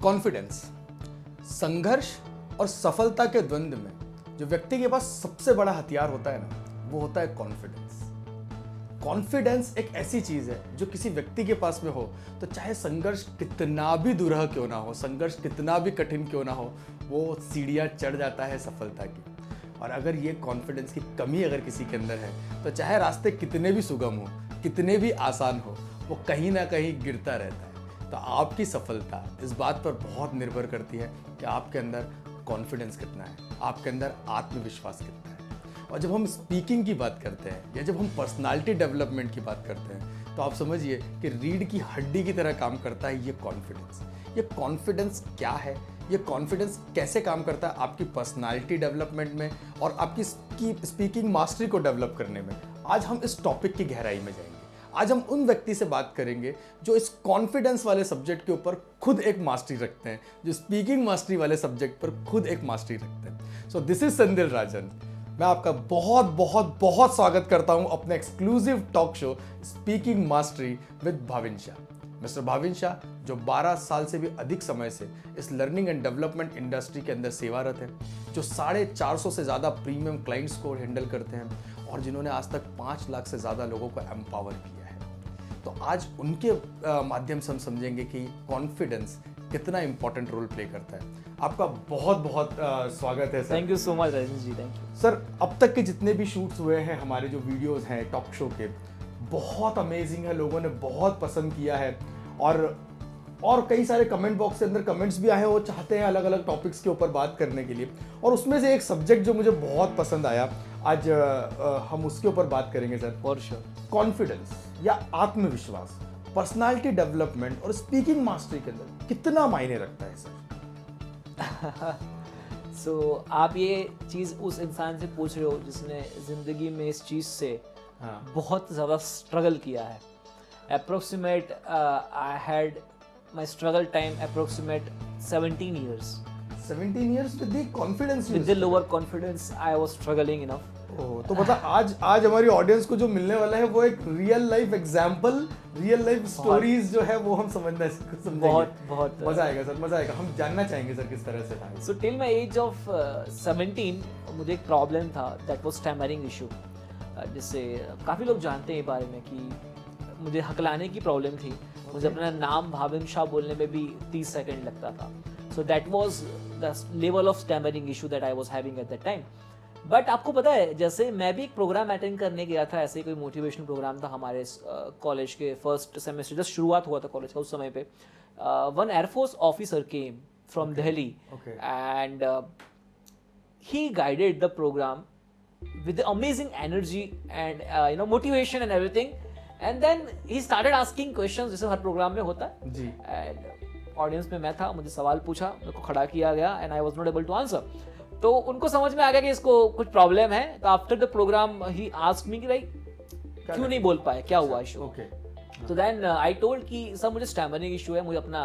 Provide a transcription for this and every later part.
Confidence, संघर्ष और सफलता के द्वंद्व में जो व्यक्ति के पास सबसे बड़ा हथियार होता है ना, वो होता है कॉन्फिडेंस। कॉन्फिडेंस एक ऐसी चीज है जो किसी व्यक्ति के पास में हो तो चाहे संघर्ष कितना भी दुरह क्यों ना हो, संघर्ष कितना भी कठिन क्यों ना हो, वो सीढ़ियां चढ़ जाता है सफलता की। और अगर ये कॉन्फिडेंस की कमी अगर किसी के अंदर है तो चाहे रास्ते कितने भी सुगम हो, कितने भी आसान हो, वो कहीं ना कहीं गिरता रहता है। तो आपकी सफलता इस बात पर बहुत निर्भर करती है कि आपके अंदर कॉन्फिडेंस कितना है, आपके अंदर आत्मविश्वास कितना है। और जब हम स्पीकिंग की बात करते हैं या जब हम पर्सनालिटी डेवलपमेंट की बात करते हैं तो आप समझिए कि रीढ़ की हड्डी की तरह काम करता है ये कॉन्फिडेंस। ये कॉन्फिडेंस क्या है, ये कॉन्फिडेंस कैसे काम करता है आपकी पर्सनालिटी डेवलपमेंट में और आपकी स्पीकिंग मास्टरी को डेवलप करने में, आज हम इस टॉपिक की गहराई में जाएंगे। आज हम उन व्यक्ति से बात करेंगे जो इस कॉन्फिडेंस वाले सब्जेक्ट के ऊपर खुद एक मास्टरी रखते हैं, जो स्पीकिंग मास्टरी वाले सब्जेक्ट पर खुद एक मास्टरी रखते हैं। सो दिस इज सेंथिल राजन। मैं आपका बहुत बहुत बहुत स्वागत करता हूं अपने exclusive talk show speaking mastery with Bhavin Shah. Mister Bhavin Shah जो 12 साल से भी अधिक समय से इस लर्निंग एंड डेवलपमेंट इंडस्ट्री के अंदर सेवारत है, जो 450 से ज़्यादा प्रीमियम क्लाइंट्स को हैंडल करते हैं और जिन्होंने आज तक 5 लाख से ज़्यादा लोगों को एम्पावर किया है। तो आज उनके माध्यम से हम समझेंगे कि कॉन्फिडेंस कितना इंपॉर्टेंट रोल प्ले करता है। आपका बहुत बहुत स्वागत है sir. Thank you so much Rajesh ji, thank you sir. अब तक के जितने भी शूट्स हुए हैं, हमारे जो वीडियोस हैं टॉक शो के, बहुत अमेजिंग है, लोगों ने बहुत पसंद किया है और कई सारे कमेंट बॉक्स के अंदर कमेंट्स भी आए हैं, वो चाहते हैं अलग अलग टॉपिक्स के ऊपर बात करने के लिए। और उसमें से एक सब्जेक्ट जो मुझे बहुत पसंद आया, आज हम उसके ऊपर बात करेंगे सर। For sure. कॉन्फिडेंस या आत्मविश्वास पर्सनालिटी डेवलपमेंट और स्पीकिंग मास्टरी के अंदर कितना मायने रखता है सर? सो आप ये चीज़ उस इंसान से पूछ रहे हो जिसने ज़िंदगी में इस चीज़ से बहुत ज़्यादा स्ट्रगल किया है। Approximate I had my struggle time approximate 17 years. 17 years with the confidence. With the lower confidence, I was struggling enough. तो मतलब आज हमारी ऑडियंस को जो मिलने वाला है वो एक real life example, real life stories जो है वो हम समझेंगे। बहुत मजा आएगा सर, मजा आएगा। हम जानना चाहेंगे सर किस तरह से था। So till my age of 17 मुझे एक प्रॉब्लम था, दैट वाज स्टैमरिंग इशू, जिससे काफ़ी लोग जानते हैं इस बारे में कि मुझे हकलाने की प्रॉब्लम थी। मुझे अपना नाम भाविन शाह बोलने में भी 30 सेकंड लगता था। So that was the level of stammering issue that I was having at that time. But आपको पता है, जैसे मैं भी एक प्रोग्राम अटेंड करने गया था, ऐसे कोई मोटिवेशनल प्रोग्राम था हमारे कॉलेज के फर्स्ट सेमेस्टर, जस्ट शुरुआत हुआ था कॉलेज का उस समय पे। One air force officer came from Delhi and he guided the program with the amazing energy and motivation and everything, and then he started asking questions जैसे हर प्रोग्राम में होता है जी। and ऑडियंस में मैं था, मुझे सवाल पूछा, मेरे को खड़ा किया गया and I was not able to answer। तो उनको समझ में आ गया कि इसको कुछ प्रॉब्लम है। तो after the program he asked me कि भाई क्यों नहीं बोल पाए, क्या हुआ इशू। तो देन आई टोल्ड कि सर मुझे स्टैमरिंग इशू है, मुझे अपना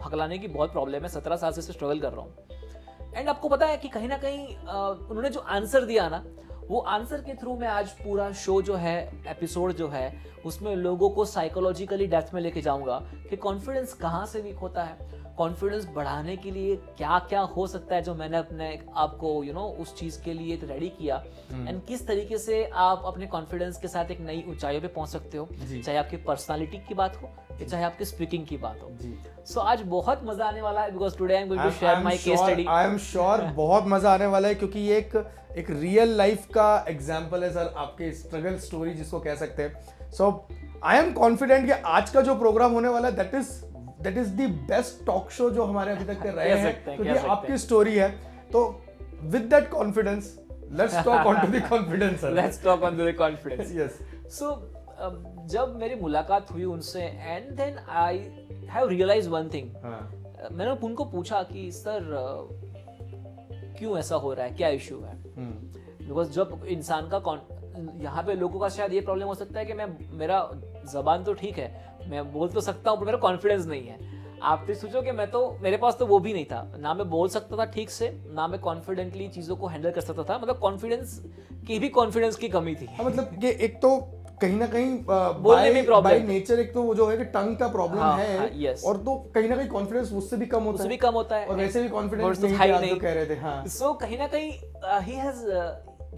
हकलाने की बहुत प्रॉब्लम है, 17 साल से स्ट्रगल कर रहा हूँ। एंड आपको पता है कि कहीं ना कहीं उन्होंने जो आंसर दिया ना, वो आंसर के थ्रू मैं आज पूरा शो जो है, एपिसोड जो है, उसमें लोगों को साइकोलॉजिकली डेप्थ में लेके जाऊंगा कि कॉन्फिडेंस कहाँ से वीक होता है, कॉन्फिडेंस बढ़ाने के लिए क्या क्या हो सकता है, जो मैंने अपने आपको उस चीज़ के लिए एक रेडी किया, एंड किस तरीके से आप अपने कॉन्फिडेंस के साथ एक नई ऊंचाइयों पे पहुंच सकते हो, चाहे आपकी पर्सनालिटी की बात हो या चाहे आपकी स्पीकिंग की बात हो। सो आज बहुत मजा आने वाला है, because today I am going to share my case study. I am sure बहुत मजा आने वाला है, क्योंकि ये एक रियल लाइफ का एग्जांपल है सर, आपके स्ट्रगल स्टोरी जिसको कह सकते हैं। सो आई एम कॉन्फिडेंट कि आज का जो प्रोग्राम होने वाला है that is the best talk show जो हमारे अभी तक के रहे हैं, क्योंकि आपकी स्टोरी है। तो with that confidence let's talk on to the confidence sir. Let's talk on to the confidence. Yes. So जब मेरी मुलाकात हुई उनसे, and then I have realised one thing. मैंने उनको पूछा कि सर क्यों ऐसा हो रहा है, क्या इशू है। बिकॉज जब इंसान का यहाँ पे लोगों का शायद ये प्रॉब्लम हो सकता है कि मेरा जबान तो ठीक है, मैं बोल तो सकता हूँ, पर मेरा कॉन्फिडेंस नहीं है। आप तो सोचो कि मेरे पास तो वो भी नहीं था, ना मैं बोल सकता था ठीक से, ना मैं कॉन्फिडेंटली चीज़ों को हैंडल कर सकता था। मतलब कॉन्फिडेंस की कमी थी। मतलब कि एक तो कहीं ना कहीं बोलने में problem बाय है। नेचर एक तो वो जो है कि टंग का प्रॉब्लम हाँ, है हाँ, yes। और तो कहीं ना कहीं कॉन्फिडेंस उससे भी कम होता उससे है भी कम होता है और वैसे भी कॉन्फिडेंस versus नहीं high थे, आप जो नहीं। कह रहे थे। हाँ So कहीं ना कहीं he has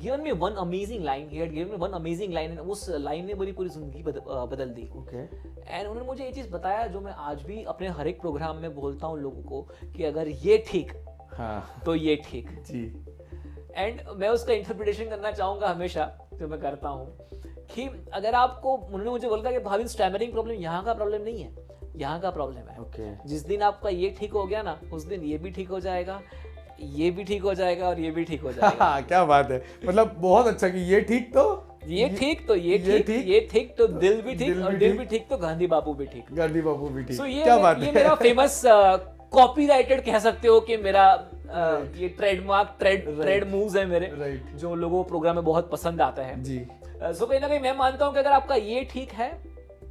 given me one amazing line. He had given me one amazing line and उस लाइन ने मेरी पूरी जिंदगी बदल दी। ओके एंड उन्होंने मुझे ये चीज़ बताया जो मैं आज भी अपने हर एक प्रोग्राम में बोलता हूँ लोगों को कि अगर ये ठीक हाँ तो ये ठीक। जी एंड मैं उसका इंटरप्रिटेशन करना चाहूँगा हमेशा, जो मैं करता हूँ कि अगर आपको, उन्होंने मुझे बोला था कि भाभी स्टैमरिंग प्रॉब्लम यहाँ का प्रॉब्लम नहीं है, यहाँ का प्रॉब्लम है। ओके जिस दिन आपका ये ठीक हो गया ना, उस दिन ये भी ठीक हो जाएगा, ये भी ठीक हो जाएगा और ये भी ठीक हो जाएगा। क्या बात है, मतलब बहुत अच्छा कि ये ठीक तो ये ठीक तो ये ठीक, ये ठीक तो दिल भी ठीक, और दिल भी ठीक तो गांधी बापू भी ठीक। गांधी बाबू भी ठीक। So क्या बात ये है। मेरा फेमस कॉपीराइटेड कह सकते हो कि मेरा ये ट्रेडमार्क ट्रेड मूव्स है मेरे, राइट जो लोगों को प्रोग्राम में बहुत पसंद आता है। जी सो कहीं ना कहीं मैं मानता हूँ कि अगर आपका ये ठीक है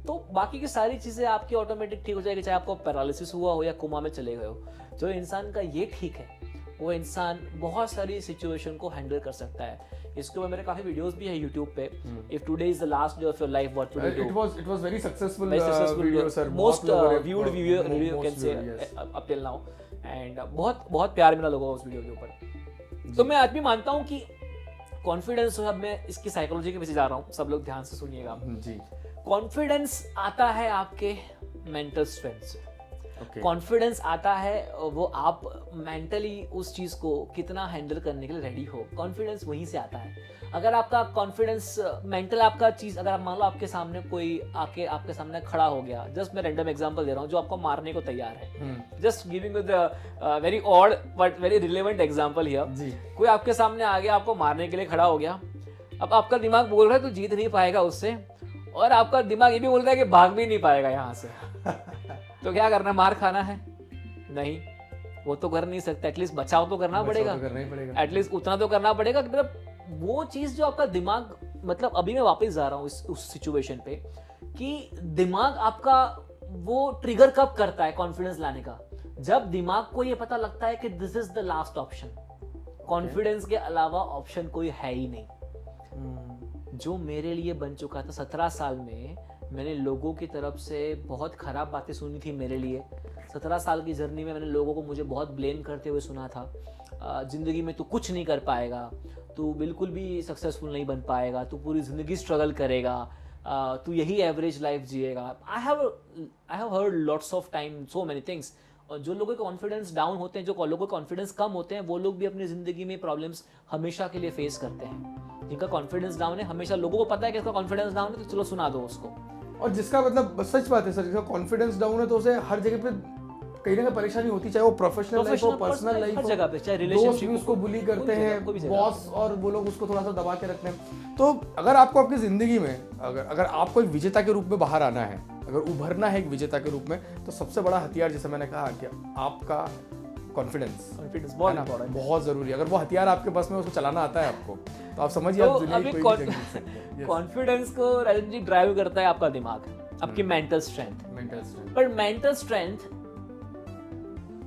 तो बाकी की सारी चीजें आपकी ऑटोमेटिक ठीक हो जाएगी, चाहे आपको पैरालिसिस हुआ हो या कोमा में चले गए हो। जो इंसान का ये ठीक है वो इंसान बहुत सारी सिचुएशन को हैंडल कर सकता है। इसके ऊपर मेरे काफी वीडियोस भी है YouTube पे। If today is the last day of your life, what will you do? it was very successful video sir, most बहुत viewed video you can say up till now, and बहुत प्यार मिला लोगों को उस वीडियो के ऊपर। तो मैं आज भी मानता हूँ कि कॉन्फिडेंस, अब मैं इसकी साइकोलॉजी के पीछे जा रहा हूँ, सब लोग ध्यान से सुनिएगा। जी कॉन्फिडेंस आता है आपके मेंटल स्ट्रेंथ से। ओके कॉन्फिडेंस आता है वो आप मेंटली उस चीज को कितना हैंडल करने के लिए रेडी हो, कॉन्फिडेंस वहीं से आता है। अगर आपका कॉन्फिडेंस मेंटल आपका चीज, अगर आप मान लो आपके सामने कोई आके आपके सामने खड़ा हो गया, जस्ट मैं रैंडम एग्जांपल दे रहा हूँ, जो आपको मारने को तैयार है, just giving with very odd but very relevant example here. जी कोई आपके सामने आ गया, आपको मारने के लिए खड़ा हो गया, अब आपका दिमाग बोल रहा है तू जीत नहीं पाएगा उससे, और आपका दिमाग ये भी बोल रहा है कि भाग भी नहीं पाएगा यहाँ से। तो क्या करना, मार खाना है? नहीं, वो तो कर नहीं सकता, एटलीस्ट बचाव तो करना पड़ेगा, एटलीस्ट उतना तो करना पड़ेगा। मतलब वो चीज जो आपका दिमाग, मतलब अभी मैं वापस जा रहा हूँ उस सिचुएशन पे कि दिमाग आपका वो ट्रिगर कब करता है कॉन्फिडेंस लाने का, जब दिमाग को ये पता लगता है कि this is the last option, confidence के अलावा ऑप्शन कोई है ही नहीं। जो मेरे लिए बन चुका था 17 साल में, मैंने लोगों की तरफ से बहुत ख़राब बातें सुनी थी मेरे लिए। 17 साल की जर्नी में मैंने लोगों को मुझे बहुत ब्लेम करते हुए सुना था, ज़िंदगी में तू कुछ नहीं कर पाएगा, तू बिल्कुल भी सक्सेसफुल नहीं बन पाएगा, तू पूरी ज़िंदगी स्ट्रगल करेगा, तू यही एवरेज लाइफ जिएगा। I have heard lots of time so many things. और जो लोगों के कॉन्फिडेंस डाउन होते हैं, जो लोगों के कॉन्फिडेंस कम होते हैं, वो लोग भी अपनी ज़िंदगी में प्रॉब्लम्स हमेशा के लिए फेस करते हैं। जिनका कॉन्फिडेंस डाउन है, हमेशा लोगों को पता है कि इसका कॉन्फिडेंस डाउन है, तो चलो सुना दो उसको। और जिसका मतलब सच बात है सर, जिसका कॉन्फिडेंस डाउन है तो उसे हर जगह पे कहीं ना कहीं परेशानी होती, चाहे वो प्रोफेशनल लाइफ हो, पर्सनल लाइफ हो, जगह पे, चाहे दोस्त रिलेशनशिप भी उसको बुली करते हैं, कोई भी जगह। बॉस और वो लोग उसको थोड़ा सा दबा के रखते हैं। तो अगर आपको आपकी जिंदगी में अगर आपको एक विजेता के रूप में बाहर आना है, अगर उभरना है एक विजेता के रूप में, तो सबसे बड़ा हथियार, जैसे मैंने कहा, कि आपका कॉन्फिडेंस बहुत जरूरी है। अगर वो हथियार आपके पास में, उसको चलाना आता है आपको, तो आप समझिए आप दुनिया की कोई भी जंग जीत सकते हैं। कॉन्फिडेंस को राजन जी ड्राइव करता है आपका दिमाग, आपकी मेंटल स्ट्रेंथ। पर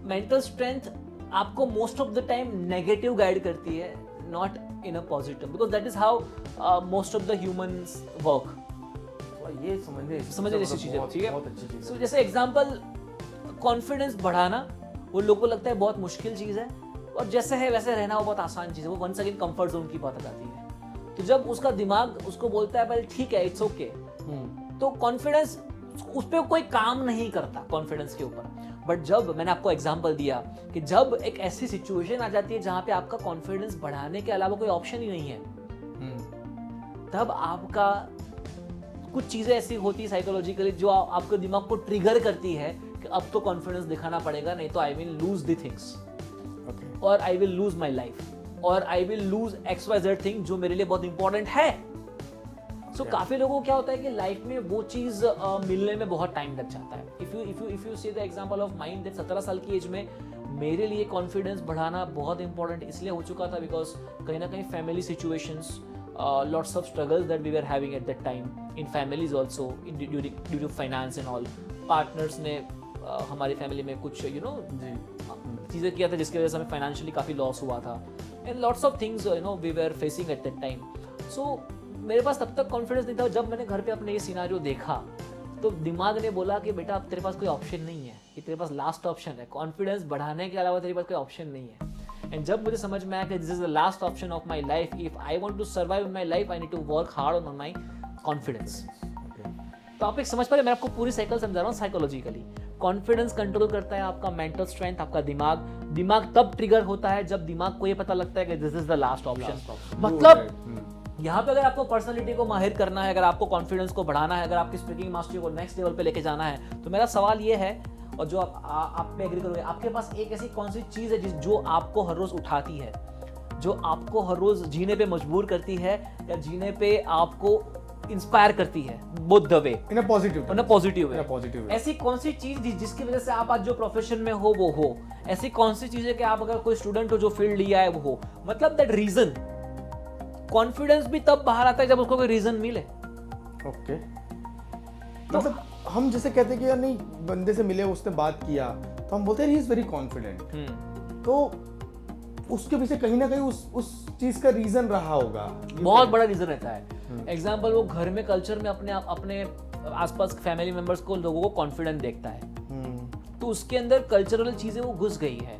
मेंटल स्ट्रेंथ आपको most of the time negative guide करती है, not in a positive, because that is how most of the humans work. ये समझिए जैसी चीजें, ठीक है। बहुत अच्छी चीज सो जैसे एग्जांपल, कॉन्फिडेंस बढ़ाना वो लोगों को लगता है बहुत मुश्किल चीज है, और जैसे है वैसे रहना वो बहुत आसान चीज है। वो वंस अगेन कंफर्ट जोन की बात आती है। तो जब उसका दिमाग उसको बोलता है भाई ठीक है, इट्स ओके, तो कॉन्फिडेंस उस पर कोई काम नहीं करता कॉन्फिडेंस के ऊपर। बट जब मैंने आपको एग्जांपल दिया कि जब एक ऐसी सिचुएशन आ जाती है जहां पे आपका कॉन्फिडेंस बढ़ाने के अलावा कोई ऑप्शन ही नहीं है, तब आपका कुछ चीजें ऐसी होती है साइकोलॉजिकली जो आपके दिमाग को ट्रिगर करती है कि अब तो कॉन्फिडेंस दिखाना पड़ेगा, नहीं तो I will lose the things, और I will lose my life, और I will lose XYZ thing जो मेरे लिए बहुत इंपॉर्टेंट है। सो काफी लोगों को क्या होता है कि लाइफ में वो चीज मिलने में बहुत टाइम लग जाता है। If you see the example of mind, that 17 साल की एज में मेरे लिए कॉन्फिडेंस बढ़ाना बहुत इंपॉर्टेंट इसलिए हो चुका था, बिकॉज कहीं ना कहीं family situations, lots of struggles that we were having at that time in families also, due to finance and all. Partners ने हमारी फैमिली में कुछ चीज़ें किया था जिसकी वजह से हमें फाइनेंशियली काफ़ी लॉस हुआ था, and lots of things we were facing at that time. So मेरे पास तब तक कॉन्फिडेंस नहीं था, जब मैंने घर पे अपने ये सिनारियो देखा तो दिमाग ने बोला कि बेटा अब तेरे पास कोई ऑप्शन नहीं है, ये तेरे पास लास्ट ऑप्शन है, कॉन्फिडेंस बढ़ाने के अलावा तेरे पास कोई ऑप्शन नहीं है। एंड जब मुझे समझ में आया कि this is the last option of my life, if I want to survive in my life I need to work hard on my confidence. तो आप एक समझ पा रहे, मैं आपको पूरी साइकिल समझा रहा हूँ साइकोलॉजिकली। कॉन्फिडेंस कंट्रोल करता है आपका मेंटल स्ट्रेंथ, आपका दिमाग। दिमाग तब ट्रिगर होता है जब दिमाग को ये पता लगता है कि this is the last option. मतलब यहाँ पे अगर आपको पर्सनालिटी को माहिर करना है, अगर आपको कॉन्फिडेंस को बढ़ाना है, अगर आपकी स्पीकिंग मास्टरी को नेक्स्ट लेवल पे लेके जाना है, तो मेरा सवाल ये है, और जो आप पे एग्री करोगे, आपके पास एक ऐसी कौन सी चीज़ है जो आपको हर रोज उठाती है, जो आपको हर रोज जीने पे मजबूर करती है या जीने पे आपको इंस्पायर करती है, both the way, in a positive way. ऐसी कौन सी चीज जिसकी वजह से आप आज जो प्रोफेशन में हो वो हो, ऐसी कौन सी चीज है कि आप अगर कोई स्टूडेंट हो जो फील्ड लिया है वो हो, मतलब दैट रीजन। कॉन्फिडेंस भी तब बाहर आता है जब उसको कोई रीजन मिले। ओके, मतलब हम जैसे कहते हैं कि यार नहीं, बंदे से मिले, उसने बात किया, तो हम बोलते हैं ही इज वेरी कॉन्फिडेंट, तो उसके पीछे कहीं ना कहीं उस चीज का रीजन रहा होगा, बहुत बड़ा रीजन रहता है। एग्जाम्पल, वो घर में कल्चर में अपने आसपास फैमिली मेंबर्स को, लोगों को कॉन्फिडेंट देखता है, तो उसके अंदर कल्चरल चीजें वो घुस गई है।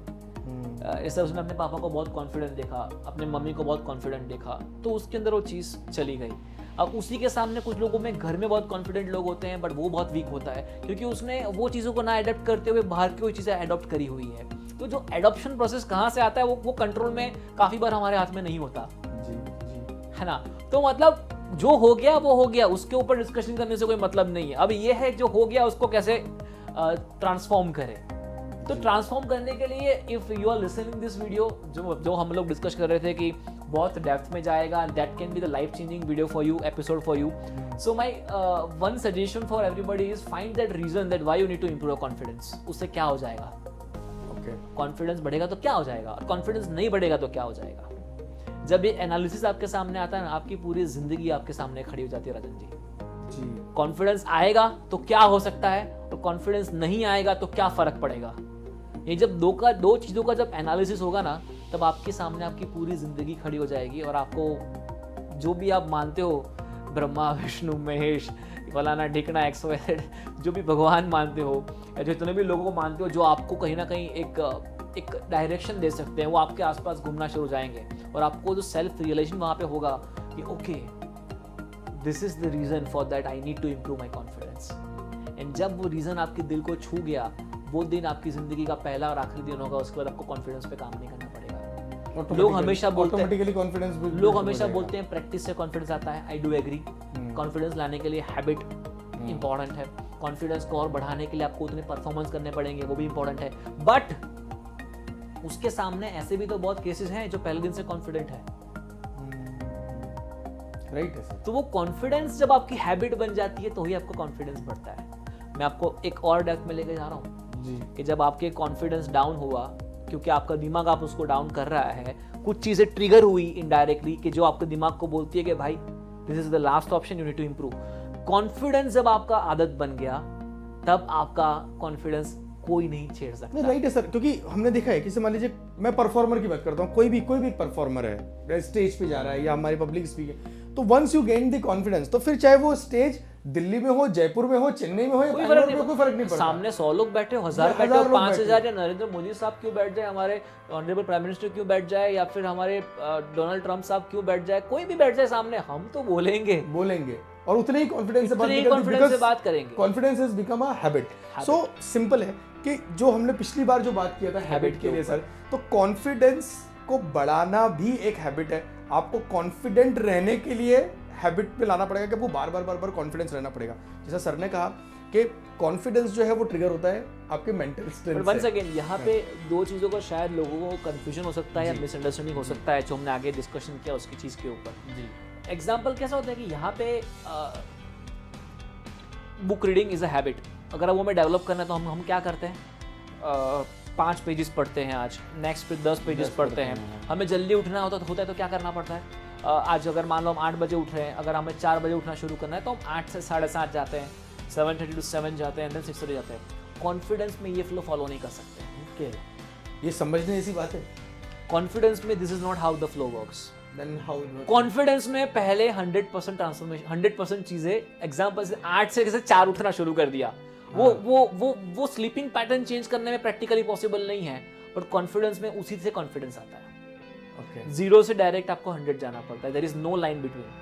जैसे उसने अपने पापा को बहुत कॉन्फिडेंट देखा, अपने मम्मी को बहुत कॉन्फिडेंट देखा, तो उसके अंदर वो चीज़ चली गई। अब उसी के सामने कुछ लोगों में घर में बहुत कॉन्फिडेंट लोग होते हैं, बट वो बहुत वीक होता है क्योंकि उसने वो चीज़ों को ना अडॉप्ट करते हुए बाहर की कोई चीज़ें अडॉप्ट करी हुई है। तो जो एडॉप्शन प्रोसेस कहाँ से आता है वो कंट्रोल में काफ़ी बार हमारे हाथ में नहीं होता, है ना। तो मतलब जो हो गया वो हो गया, उसके ऊपर डिस्कशन करने से कोई मतलब नहीं है। अब ये है जो हो गया उसको कैसे ट्रांसफॉर्म करें। तो ट्रांसफॉर्म करने के लिए if you are listening this video, जो हम लोग डिस्कस कर रहे थे कि बहुत डेप्थ में जाएगा, that can be the life changing video for you, episode for you. So my one suggestion for everybody is find that reason that why you need to improve your confidence. उससे क्या हो जाएगा? Confidence बढ़ेगा तो क्या हो जाएगा, और कॉन्फिडेंस नहीं बढ़ेगा तो क्या हो जाएगा? जब ये एनालिसिस आपके सामने आता है ना, आपकी पूरी जिंदगी आपके सामने खड़ी हो जाती है राजन जी। कॉन्फिडेंस आएगा तो क्या हो सकता है, और कॉन्फिडेंस नहीं आएगा तो क्या फर्क पड़ेगा। ये जब दो चीजों का जब एनालिसिस होगा ना, तब आपके सामने आपकी पूरी जिंदगी खड़ी हो जाएगी, और आपको जो भी आप मानते हो, ब्रह्मा विष्णु महेश फलाना ढिकना XYZ, जो भी भगवान मानते हो या जितने भी लोगों को मानते हो, जो आपको कहीं ना कहीं एक डायरेक्शन दे सकते हैं, वो आपके आसपास घूमना शुरू हो जाएंगे, और आपको जो सेल्फ रियलाइजेशन वहाँ पे होगा कि okay, this is the reason for that I need to improve my confidence. And जब वो रीजन आपके दिल को छू गया, वो दिन आपकी जिंदगी का पहला और आखिरी दिन होगा। उसके बाद आपको कॉन्फिडेंस पे काम नहीं करना पड़ेगा। लोग हमेशा बोलते हैं प्रैक्टिस से कॉन्फिडेंस आता है। आई डू एग्री, कॉन्फिडेंस लाने के लिए हैबिट इंपॉर्टेंट है, कॉन्फिडेंस को और बढ़ाने के लिए आपको उतने परफॉर्मेंस करने पड़ेंगे, वो भी इंपॉर्टेंट है। बट उसके सामने ऐसे भी तो बहुत केसेस हैं जो पहले दिन से कॉन्फिडेंट है, राइट। तो वो कॉन्फिडेंस जब आपकी हैबिट बन जाती है तो ही आपको कॉन्फिडेंस बढ़ता है। मैं आपको एक और डेप्थ में लेके जा रहा हूँ कि जब आपके कॉन्फिडेंस डाउन हुआ, क्योंकि आपका दिमाग आप उसको डाउन कर रहा है, कुछ चीजें ट्रिगर हुई इनडायरेक्टली कि जो आपके दिमाग को बोलती है कि भाई this is the last option, you need to improve. Confidence जब आपका आदत बन गया, तब आपका कॉन्फिडेंस कोई नहीं छेड़ सकता। राइट है सर, क्योंकि हमने देखा है कि मान लीजिए मैं परफॉर्मर की बात करता हूँ, कोई भी परफॉर्मर है, स्टेज पे जा रहा है या हमारी पब्लिक स्पीकिंग, तो once you gain the confidence, तो फिर चाहे वो स्टेज दिल्ली में हो, जयपुर में हो, चेन्नई में हो, या कोई फर्क नहीं पड़ता। सामने 100 लोग बैठे हो, 1000 बैठे हो, 5000, या नरेंद्र मोदी साहब क्यों बैठ जाए, हमारे ऑनरेबल प्राइम मिनिस्टर क्यों बैठ जाए, या फिर हमारे डोनाल्ड ट्रंप साहब क्यों बैठ जाए, कोई भी बैठ जाए सामने, हम तो बोलेंगे और उतने ही कॉन्फिडेंस से बात करेंगे। Confidence has become a habit. So simple है कि जो हमने पिछली बार जो बात किया था हैबिट के लिए सर, तो कॉन्फिडेंस को बढ़ाना भी एक हैबिट है। आपको कॉन्फिडेंट रहने के लिए हैबिट पे लाना पड़ेगा कि आपको बार बार कॉन्फिडेंस रहना पड़ेगा। जैसा सर ने कहा कि कॉन्फिडेंस जो है वो ट्रिगर होता है आपके मेंटल स्ट्रेंथ से। वंस अगेन यहाँ पे दो चीज़ों का शायद लोगों को कंफ्यूजन हो सकता है या मिसअंडरस्टैंडिंग हो सकता है, जो हमने आगे डिस्कशन किया उसकी चीज़ के ऊपर। एग्जाम्पल कैसा होता है कि यहाँ पे book reading is a habit. अगर वो हमें डेवलप करना है तो हम क्या करते हैं, 5 पेजेस पढ़ते हैं, आज नेक्स्ट पे 10 पेजेस पढ़ते हैं। हमें जल्दी उठना होता है तो क्या करना पड़ता है, आज अगर मान लो हम 8 बजे उठ रहे हैं, अगर हमें 4 बजे उठना शुरू करना है तो हम 8 से 7:30 जाते हैं, 7:30 to 7 जाते हैं, 6 बजे जाते हैं। कॉन्फिडेंस में ये फ्लो फॉलो नहीं कर सकते। ये समझने जैसी बात है। कॉन्फिडेंस में this is not how the flow works. then how it works? Confidence में पहले 100% ट्रांसफॉर्मेशन, 100% चीजें, एग्जांपल से 8 से कैसे 4 उठना शुरू कर दिया, वो स्लीपिंग पैटर्न चेंज करने में प्रैक्टिकली पॉसिबल नहीं है, बट कॉन्फिडेंस में उसी से कॉन्फिडेंस आता है। Okay. 0 से डायरेक्ट आपको 100 जाना पड़ता है, there is no line between,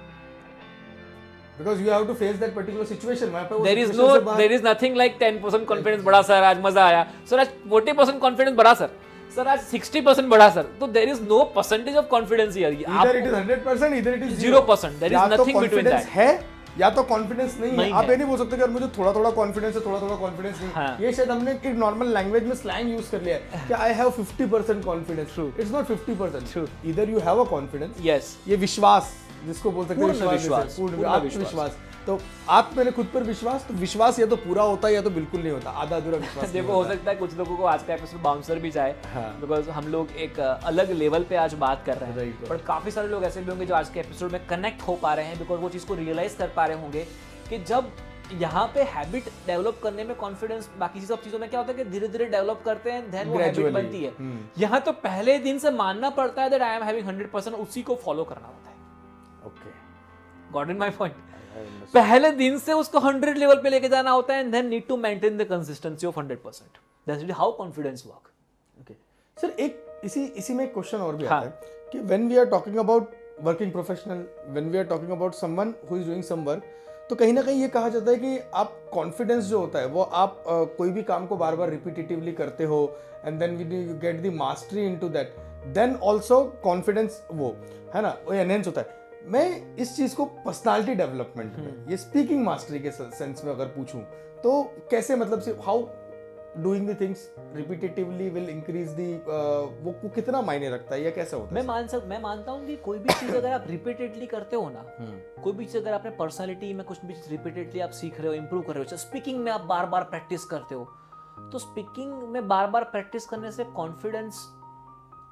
Because you have to face that particular situation. वहाँ पे वो देयर इज situation से बाहर- there is nothing like 10% confidence बढ़ा सर, आज मजा आया सर, आज 40% कॉन्फिडेंस बढ़ा सर आज 60% बढ़ा सर, तो there is no percentage of confidence here. Either it is 100%, either it is 0%, there is या तो nothing between confidence that. है या तो कॉन्फिडेंस नहीं है। नहीं आप है। ये नहीं बोल सकते कि यार मुझे थोड़ा थोड़ा कॉन्फिडेंस है, थोड़ा थोड़ा कॉन्फिडेंस नहीं। हाँ। ये शायद हमने एक नॉर्मल लैंग्वेज में स्लैंग यूज कर लिया है कि I have 50% confidence. True. It's not 50%। True. Either you have a confidence, yes, ये विश्वास जिसको बोल सकते हैं, पूर्ण विश्वास, पूर्ण पूर्ण आत्मविश्वास। तो आप मैंने खुद पर विश्वास, तो विश्वास या तो पूरा होता है या तो बिल्कुल नहीं होता, आधा अधूरा विश्वास नहीं देखो हो होता। सकता है कुछ लोगों को आज का एपिसोड बाउंसर भी जाए, हाँ। बिकॉज हम लोग एक अलग लेवल पे आज बात कर रहे हैं, Right. बट काफी सारे लोग ऐसे भी होंगे जो आज के एपिसोड में कनेक्ट हो पा रहे हैं, बिकॉज वो चीज को रियलाइज कर पा रहे होंगे कि जब यहाँ पे हैबिट डेवलप करने में कॉन्फिडेंस, बाकी सब चीजों में क्या होता है कि धीरे धीरे डेवलप करते हैं, देन वो हैबिट Gradually. बनती है। यहाँ तो पहले दिन से मानना पड़ता है दैट आई एम हैविंग 100%, उसी को फॉलो करना होता है। Okay, got in my point? पहले दिन से उसको 100 लेवल पे लेके जाना होता है, and then need to maintain the consistency of 100%। That's how confidence work. Okay sir, एक इसी में एक क्वेश्चन और भी हाँ. आता है कि when we are talking about working professional, when we are talking about someone who is doing some work, तो कहीं ना कहीं ये कहा जाता है कि आप कॉन्फिडेंस जो होता है वो आप कोई भी काम को बार बार रिपीटेटिवली करते हो, and then you get the mastery into that, then also confidence वो है ना, वो एनहेंस होता है। मैं इस चीज को पर्सनालिटी डेवलपमेंट में, ये स्पीकिंग मास्टरी के सेंस में अगर पूछूं तो कैसे, मतलब से how doing the things repetitively will increase the, वो कितना मायने रखता है या कैसे होता है? मैं मानता हूँ कि कोई भी चीज अगर आप रिपीटेडली करते हो ना, कोई भी चीज अगर आपने पर्सनालिटी में कुछ भी चीज रिपीटेडली आप सीख रहे हो, इंप्रूव कर रहे हो, स्पीकिंग में आप बार बार प्रैक्टिस करते हो, तो स्पीकिंग में बार बार प्रैक्टिस करने से कॉन्फिडेंस,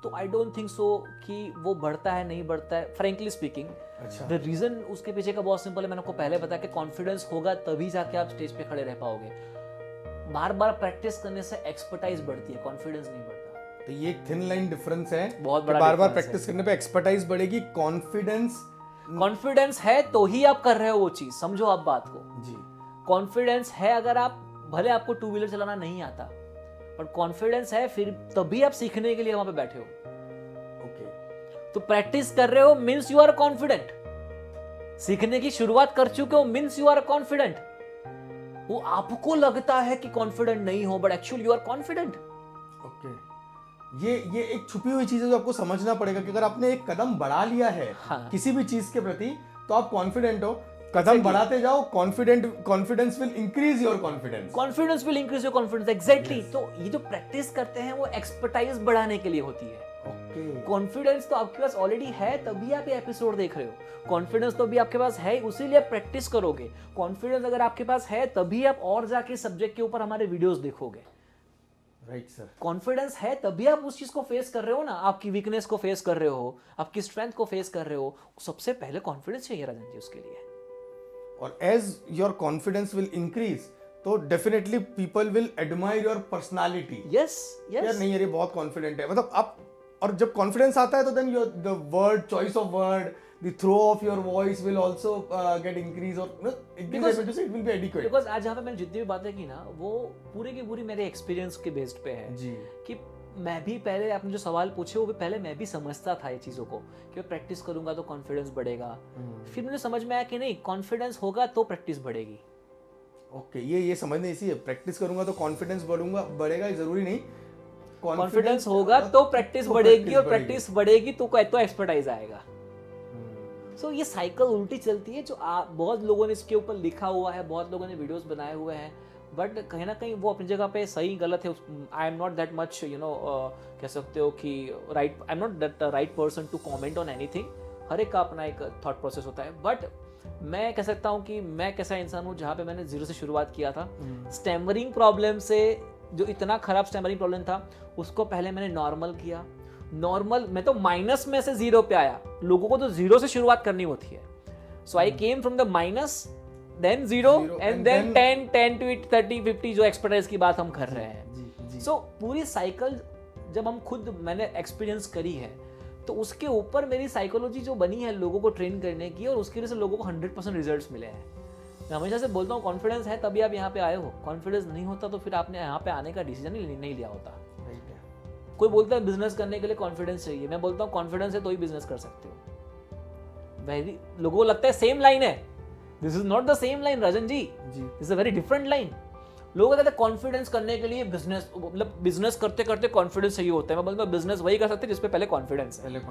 तो आई डोंट थिंक सो कि वो बढ़ता है, नहीं बढ़ता है, फ्रेंकली स्पीकिंग। अच्छा, द रीजन उसके पीछे का बहुत सिंपल है, मैंने आपको पहले बताया कि कॉन्फिडेंस होगा तभी जाके आप स्टेज पे खड़े रह पाओगे। बार बार प्रैक्टिस करने से एक्सपर्टाइज बढ़ती है, कॉन्फिडेंस नहीं बढ़ता। तो ये एक थिन लाइन डिफरेंस है, बहुत कि बड़ा बार बार difference प्रैक्टिस करने पे एक्सपर्टाइज बढ़ेगी, कॉन्फिडेंस है तो ही आप कर रहे हो वो चीज, समझो आप बात को। जी, कॉन्फिडेंस है, अगर आप भले आपको टू व्हीलर चलाना नहीं आता, पर कॉन्फिडेंस है फिर तभी आप सीखने के लिए वहां पे बैठे हो। ओके, तो प्रैक्टिस कर रहे हो मींस यू आर कॉन्फिडेंट, सीखने की शुरुआत कर चुके हो मींस यू आर कॉन्फिडेंट। वो आपको लगता है कि कॉन्फिडेंट नहीं हो, but actually you are confident. Okay, ये एक छुपी हुई चीज है जो आपको समझना पड़ेगा कि अगर आपने एक कदम बढ़ा लिया है हाँ. किसी भी चीज के प्रति, तो आप कॉन्फिडेंट हो, कदम बढ़ाते जाओ, confidence will increase your confidence will increase your confidence, exactly. तो ये जो प्रैक्टिस करते हैं वो एक्सपर्टाइज बढ़ाने के लिए होती है। ओके, कॉन्फिडेंस तो आपके पास ऑलरेडी है, तभी आप ये एपिसोड देख रहे हो। कॉन्फिडेंस तो अभी आपके पास है, उसीलिए आप प्रैक्टिस करोगे। कॉन्फिडेंस अगर आपके पास है तभी आप और जाके सब्जेक्ट के ऊपर हमारे वीडियोस देखोगे। राइट सर, कॉन्फिडेंस है तभी आप उस चीज को फेस कर रहे हो ना, आपकी वीकनेस को फेस कर रहे हो, आपकी स्ट्रेंथ को फेस कर रहे हो। सबसे पहले कॉन्फिडेंस चाहिए राजन जी उसके लिए। और as your confidence will increase, तो definitely people will admire your personality. Yes यार यस, नहीं यार ये बहुत कॉन्फिडेंट है, मतलब आप, और जब कॉन्फिडेंस आता है तो then your the word choice of word, the throw of your voice will also get increase, और it will be adequate. Because आज यहाँ पे मैंने जितनी भी बातें की ना, वो पूरी की पूरी मेरे एक्सपीरियंस के बेस्ड पे है जी, कि मैं भी पहले, आपने जो सवाल पूछे वो भी पहले मैं भी समझता था ये चीज़ों को कि मैं प्रैक्टिस करूंगा तो कॉन्फिडेंस बढ़ेगा। फिर मुझे समझ में आया कि नहीं, कॉन्फिडेंस होगा तो प्रैक्टिस बढ़ेगी। ओके, ये समझने इसी है, प्रैक्टिस करूंगा तो कॉन्फिडेंस बढ़ेगा, ये जरूरी नहीं। कॉन्फिडेंस होगा तो प्रैक्टिस बढ़ेगी, और प्रैक्टिस बढ़ेगी तो एक्सपर्टाइज आएगा। सो ये साइकिल उल्टी चलती है, जो बहुत लोगों ने इसके ऊपर लिखा हुआ है, बहुत लोगों ने वीडियोस बनाए हुए हैं, बट कहीं ना कहीं वो अपनी जगह पे सही गलत है। I am not that much कह सकते हो कि right, I am not that right person to comment on anything. हर एक का अपना एक थॉट प्रोसेस होता है, बट मैं कह सकता हूँ कि मैं कैसा इंसान हूँ जहाँ पे मैंने जीरो से शुरुआत किया था। स्टैमरिंग प्रॉब्लम से, जो इतना खराब स्टैमरिंग प्रॉब्लम था, उसको पहले मैंने नॉर्मल किया। नॉर्मल, मैं तो माइनस में से जीरो पे आया। लोगों को तो जीरो से शुरुआत करनी होती है। So I came from the minus, then zero, and then 10 to 30 50 जो एक्सपर्टाइज की बात हम कर रहे हैं। सो पूरी साइकिल जब हम खुद, मैंने एक्सपीरियंस करी है, तो उसके ऊपर मेरी साइकोलॉजी जो बनी है लोगों को ट्रेन करने की, और उसकी वजह से लोगों को 100% रिजल्ट्स मिले हैं। मैं हमेशा से बोलता हूँ कॉन्फिडेंस है तभी आप यहाँ पे आए हो, कॉन्फिडेंस नहीं होता तो फिर आपने यहाँ पे आने का डिसीजन ही नहीं लिया होता। कोई बोलता है बिजनेस करने के लिए कॉन्फिडेंस चाहिए, मैं बोलता हूँ कॉन्फिडेंस है तो ही बिजनेस कर सकते हो। वेरी लोगों को लगता है सेम लाइन है, this is not the same line Rajan ji, this is a very different line. लोगों को कहते हैं कॉन्फिडेंस करने के लिए बिजनेस, मतलब बिजनेस करते करते कॉन्फिडेंस चाहिए होता है। मैं बोलता हूँ बिजनेस वही कर सकते हैं जिसपे पहले कॉन्फिडेंस है।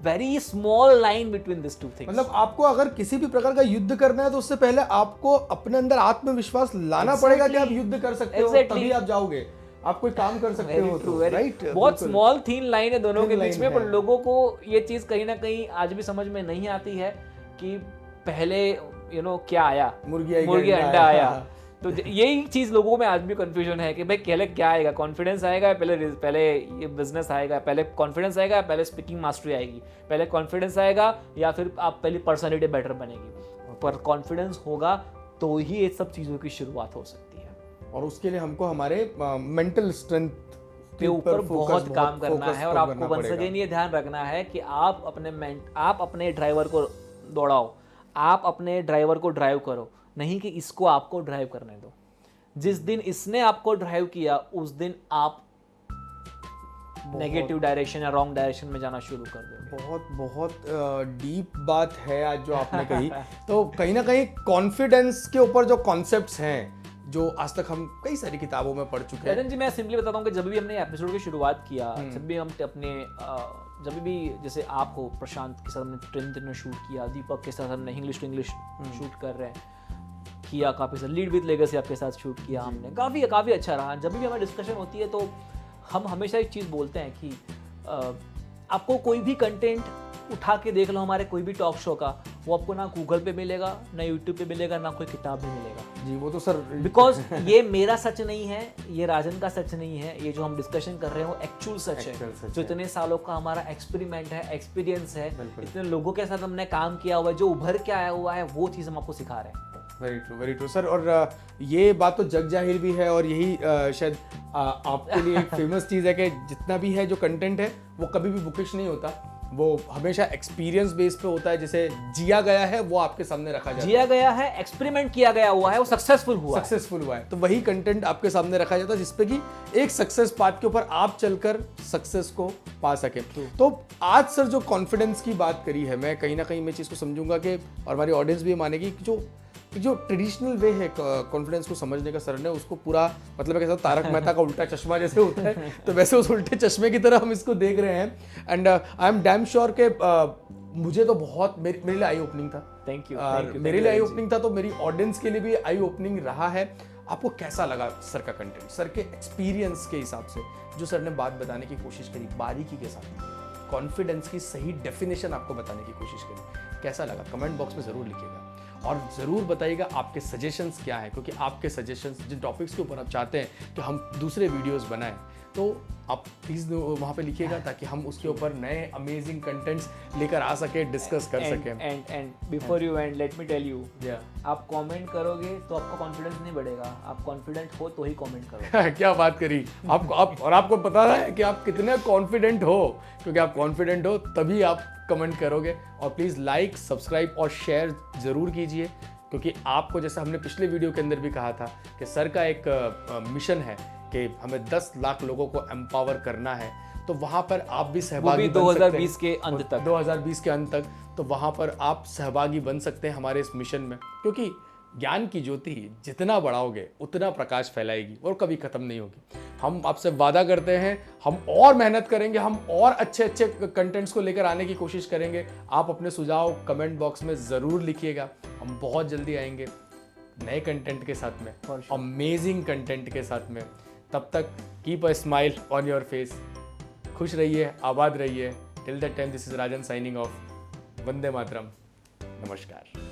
Very small line between this two things. मतलब आपको अगर किसी भी प्रकार का युद्ध करना है तो उससे पहले आपको अपने अंदर आत्मविश्वास लाना पड़ेगा कि आप युद्ध कर सकते हो, तभी आप जाओगे, आप कोई काम कर सकते हो। तो राइट, बहुत स्मॉल थीन लाइन है दोनों के बीच में, पर लोगों को ये चीज कहीं ना कहीं आज भी समझ में नहीं आती है कि पहले क्या आया, मुर्गी अंडा आया। तो यही चीज लोगों में आज भी कंफ्यूजन है कि भाई पहले क्या आएगा, कॉन्फिडेंस आएगा पहले ये बिजनेस आएगा, पहले कॉन्फिडेंस आएगा, पहले स्पीकिंग मास्टरी आएगी, पहले कॉन्फिडेंस आएगा या फिर आप पहली पर्सनैलिटी बेटर बनेगी। पर कॉन्फिडेंस होगा तो ही ये सब चीजों की शुरुआत हो सकती है, और उसके लिए हमको हमारे मेंटल स्ट्रेंथ के ऊपर बहुत काम करना है। और आपको वंस अगेन ये ध्यान रखना है कि आप अपने ड्राइवर को दौड़ाओ, आप अपने ड्राइवर को ड्राइव करो, नहीं कि इसको आपको ड्राइव करने दो। जिस दिन इसने आपको ड्राइव किया उस दिन आप नेगेटिव डायरेक्शन या रॉन्ग डायरेक्शन में जाना शुरू कर दोगे। बहुत डीप बात है आज जो आपने कही। तो कहीं ना कहीं कॉन्फिडेंस के ऊपर जो कॉन्सेप्ट्स हैं जो आज तक हम कई सारी किताबों में पढ़ चुके हैं। जी मैं सिंपली बताता हूँ कि जब भी हमने एपिसोड की शुरुआत किया, जब भी हम जब भी जैसे आप हो, प्रशांत के साथ हमने ट्रेन शूट किया, दीपक के साथ हमने इंग्लिश टू इंग्लिश शूट कर रहे हैं किया, काफ़ी सारा लीड विद लेगेसी आपके साथ शूट किया हमने, काफ़ी अच्छा रहा। जब भी हमारी डिस्कशन होती है तो हम हमेशा एक चीज़ बोलते हैं कि आपको कोई भी कंटेंट उठा के देख लो हमारे कोई भी टॉक शो का, वो आपको ना गूगल पे मिलेगा, ना यूट्यूब पे मिलेगा, ना कोई किताब में मिलेगा। जी वो तो सर, बिकॉज ये मेरा सच नहीं है, ये राजन का सच नहीं है, ये जो हम डिस्कशन कर रहे हैं वो एक्चुअल सच है। जो इतने सालों का हमारा एक्सपेरिमेंट है, एक्सपीरियंस है, इतने लोगों के साथ हमने काम किया हुआ है, जो उभर के आया हुआ है, वो चीज़ हम आपको सिखा रहे हैं। Very true sir. और ये बात तो जग जाहिर भी है, और यही शायद आपके लिए एक फेमस चीज़ है कि जितना भी है जो कंटेंट है वो कभी भी बुकिश नहीं होता, वो हमेशा एक्सपीरियंस बेस पे होता है। जैसे जिया गया है वो आपके सामने रखा जाता है, जिया गया है, एक्सपेरिमेंट किया गया हुआ है, वो सक्सेसफुल हुआ है, तो वही कंटेंट आपके सामने रखा जाता है जिसपे कि एक सक्सेस पाथ के ऊपर आप चलकर सक्सेस को पा सके। तो आज सर जो कॉन्फिडेंस की बात करी है, मैं कहीं ना कहीं मैं चीज़ को समझूंगा कि, और हमारी ऑडियंस भी मानेगी कि जो ट्रेडिशनल वे है कॉन्फिडेंस को समझने का, सर ने उसको पूरा मतलब कैसा तारक मेहता का उल्टा चश्मा जैसे होता है, तो वैसे उस उल्टे चश्मे की तरह हम इसको देख रहे हैं। And I am damn sure के मुझे तो बहुत मेरे लिए आई ओपनिंग था। Thank you. मेरे लिए आई ओपनिंग था, तो मेरी ऑडियंस के लिए भी आई ओपनिंग रहा है। आपको कैसा लगा सर का कंटेंट, सर के एक्सपीरियंस के हिसाब से जो सर ने बात बताने की कोशिश करी बारीकी के साथ, कॉन्फिडेंस की सही डेफिनेशन आपको बताने की कोशिश करी, कैसा लगा कमेंट बॉक्स में ज़रूर लिखिएगा, और ज़रूर बताइएगा आपके सजेशंस क्या है, क्योंकि आपके सजेशंस जिन टॉपिक्स के ऊपर आप चाहते हैं कि हम दूसरे वीडियोस बनाएं, तो आप प्लीज़ वहाँ पे लिखिएगा ताकि हम उसके ऊपर नए अमेजिंग कंटेंट्स लेकर आ सके, डिस्कस कर सकें। And before you end let me tell you, आप कमेंट करोगे तो आपका कॉन्फिडेंस नहीं बढ़ेगा, आप कॉन्फिडेंट हो तो ही कमेंट करोगे। क्या बात करी आपको पता है कि आप कितने कॉन्फिडेंट हो, क्योंकि आप कॉन्फिडेंट हो तभी आप कमेंट करोगे। और प्लीज़ लाइक, सब्सक्राइब और शेयर ज़रूर कीजिए, क्योंकि आपको जैसा हमने पिछले वीडियो के अंदर भी कहा था कि सर का एक मिशन है कि हमें 10 लाख लोगों को एम्पावर करना है, तो वहाँ पर आप भी सहभागी बन सकते हैं। 2020 के अंत तक, 2020 के अंत तक, तो वहाँ पर आप सहभागी बन सकते हैं हमारे इस मिशन में, क्योंकि ज्ञान की ज्योति जितना बढ़ाओगे उतना प्रकाश फैलाएगी और कभी खत्म नहीं होगी। हम आपसे वादा करते हैं, हम और मेहनत करेंगे, हम और अच्छे अच्छे कंटेंट्स को लेकर आने की कोशिश करेंगे। आप अपने सुझाव कमेंट बॉक्स में ज़रूर लिखिएगा, हम बहुत जल्दी आएंगे नए कंटेंट के साथ में, अमेजिंग कंटेंट के साथ में। तब तक keep a smile on your face, खुश रहिए, आबाद रहिए। Till that time, this is Rajan signing off. वंदे मातरम, नमस्कार।